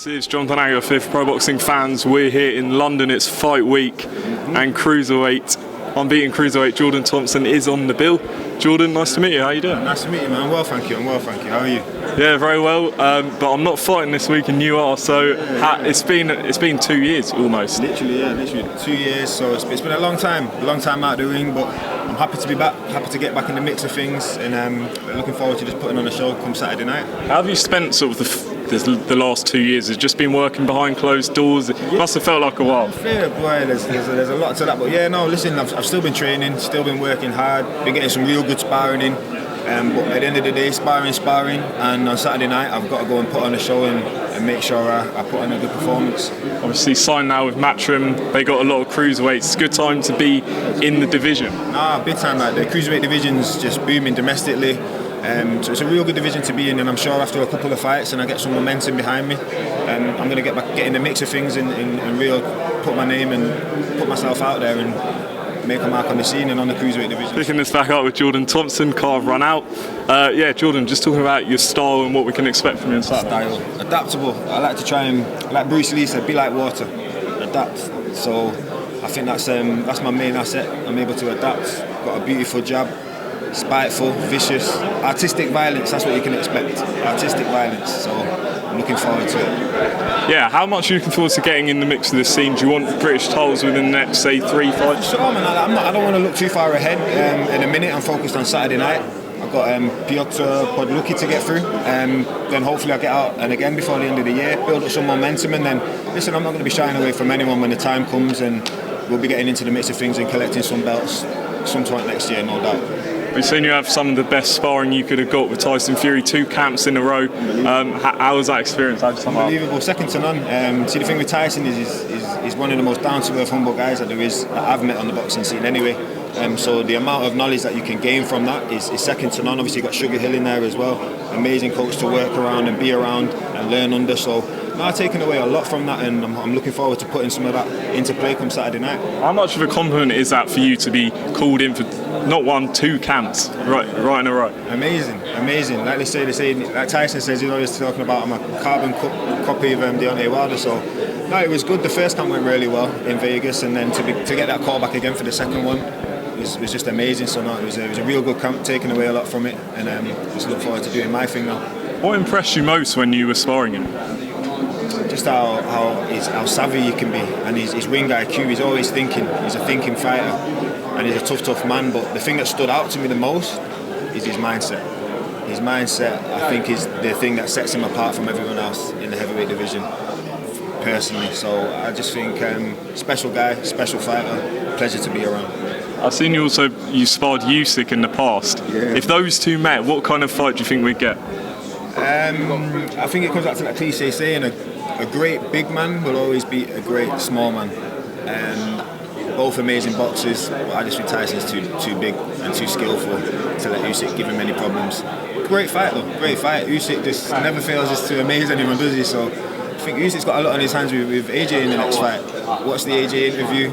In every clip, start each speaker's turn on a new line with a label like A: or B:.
A: This is Jonathan Agger, Fifth Pro Boxing fans. We're here in London. It's fight week, and cruiserweight, unbeaten cruiserweight Jordan Thompson is on the bill. Jordan, nice to meet you. How you doing?
B: Nice to meet you, man. I'm well, thank you. How are you?
A: Yeah, very well. But I'm not fighting this week, and you are. So it's been 2 years almost.
B: Literally 2 years. So it's been a long time out the ring. But I'm happy to be back. Happy to get back in the mix of things, and looking forward to just putting on a show come Saturday night.
A: How have you spent sort of the last 2 years? Has just been working behind closed doors? It must have felt like a while.
B: Yeah, boy, there's a lot to that. But yeah, no, listen, I've still been training, still been working hard, been getting some real good sparring in. But at the end of the day, sparring, and on Saturday night I've got to go and put on a show and make sure I put on a good performance.
A: Obviously signed now with Matchroom, they got a lot of cruiserweights. It's a good time to be in the division.
B: Big time. Like, the cruiserweight division's just booming domestically. So it's a real good division to be in, and I'm sure after a couple of fights and I get some momentum behind me, I'm going to get in the mix of things and real put my name and put myself out there and make a mark on the scene and on the cruiserweight division.
A: Picking this back up with Jordan Thompson, can't run out. Jordan, just talking about your style and what we can expect from you on Saturday.
B: Style, adaptable. I like to try and, like Bruce Lee said, be like water, adapt. So I think that's my main asset. I'm able to adapt. Got a beautiful jab. Spiteful, vicious, artistic violence, that's what you can expect. Artistic violence, so I'm looking forward to it.
A: Yeah, how much are you looking forward to getting in the mix of this scene? Do you want British titles within the next, say, 3 fights?
B: Sure, man, I don't want to look too far ahead. In a minute, I'm focused on Saturday night. I've got Piotr Podluki to get through. Then hopefully I'll get out and again before the end of the year, build up some momentum, and then, listen, I'm not going to be shying away from anyone when the time comes, and we'll be getting into the mix of things and collecting some belts sometime next year, no doubt.
A: We've seen you have some of the best sparring you could have got with Tyson Fury, 2 camps in a row. How was that experience?
B: Unbelievable, second to none. See, the thing with Tyson is he's one of the most down-to-earth, humble guys that there is that I've met on the boxing scene anyway. So the amount of knowledge that you can gain from that is second to none. Obviously you've got Sugar Hill in there as well. Amazing coach to work around and be around and learn under. So I've taken away a lot from that, and I'm looking forward to putting some of that into play come Saturday night.
A: How much of a compliment is that for you to be called in for not 1, 2 camps right in a row?
B: Amazing. Like they say, like Tyson says, he's always talking about I'm a carbon copy of Deontay Wilder. So no, it was good. The first camp went really well in Vegas, and then to get that call back again for the second one was just amazing. So no, it was a real good camp, taking away a lot from it, and just look forward to doing my thing now.
A: What impressed you most when you were sparring him?
B: Just how savvy he can be, and his ring IQ. He's always thinking. He's a thinking fighter, and he's a tough man. But the thing that stood out to me the most is his mindset. His mindset, I think, is the thing that sets him apart from everyone else in the heavyweight division, personally. So I just think special guy, special fighter, pleasure to be around.
A: I've seen you sparred Usyk in the past.
B: Yeah.
A: If those two met, what kind of fight do you think we'd get?
B: I think it comes back to that cliche saying, a great big man will always beat a great small man. Both amazing boxers, but I just think Tyson's too big and too skillful to let Usyk give him any problems. Great fight though, great fight. Usyk just never fails just to amaze anyone, does he? So I think Usyk's got a lot on his hands with AJ in the next fight. Watch the AJ interview.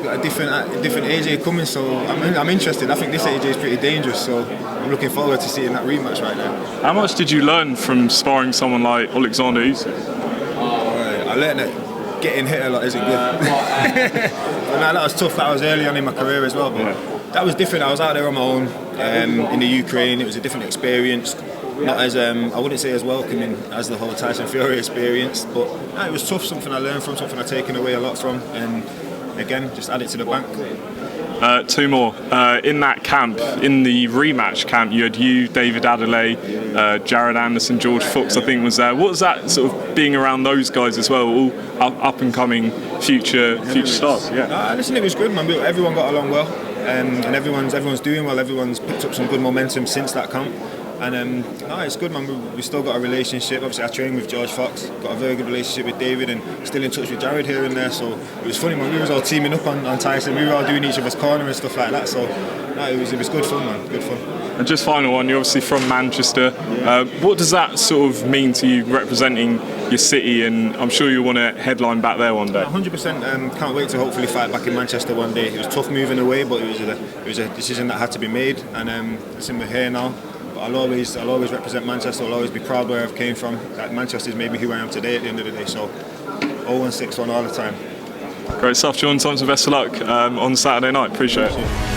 B: Got a different AJ coming, so I'm interested. I think this AJ is pretty dangerous, so I'm looking forward to seeing that rematch right now.
A: How much did you learn from sparring someone like Oleksandr Usyk?
B: I learned that getting hit a lot isn't good. But no, that was tough. That was early on in my career as well. But that was different. I was out there on my own in the Ukraine. It was a different experience. Not as I wouldn't say as welcoming as the whole Tyson Fury experience, but no, it was tough. Something I learned from, something I've taken away a lot from, and again, just add it to the bank.
A: 2 more. In that camp, in the rematch camp, you had David Adelaide, Jared Anderson, George Fox, I think was there. What was that sort of being around those guys as well, all up and coming future stars? Yeah.
B: Listen, it was good, man. Everyone got along well, and everyone's doing well. Everyone's picked up some good momentum since that camp. And it's good, man. We still got a relationship. Obviously, I trained with George Fox, got a very good relationship with David, and still in touch with Jared here and there. So it was funny, man. We was all teaming up on Tyson. We were all doing each other's corner and stuff like that. So it was good fun, man. Good fun.
A: And just final one. You're obviously from Manchester. What does that sort of mean to you, representing your city? And I'm sure you'll want to headline back there one day.
B: 100%. Can't wait to hopefully fight back in Manchester one day. It was tough moving away, but it was a decision that had to be made. And listen, we're here now. But I'll always represent Manchester. I'll always be proud where I've came from. That Manchester is maybe who I am today at the end of the day. So 0-1-6-1 all the time.
A: Great stuff, John Thompson. Best of luck on Saturday night. Appreciate it.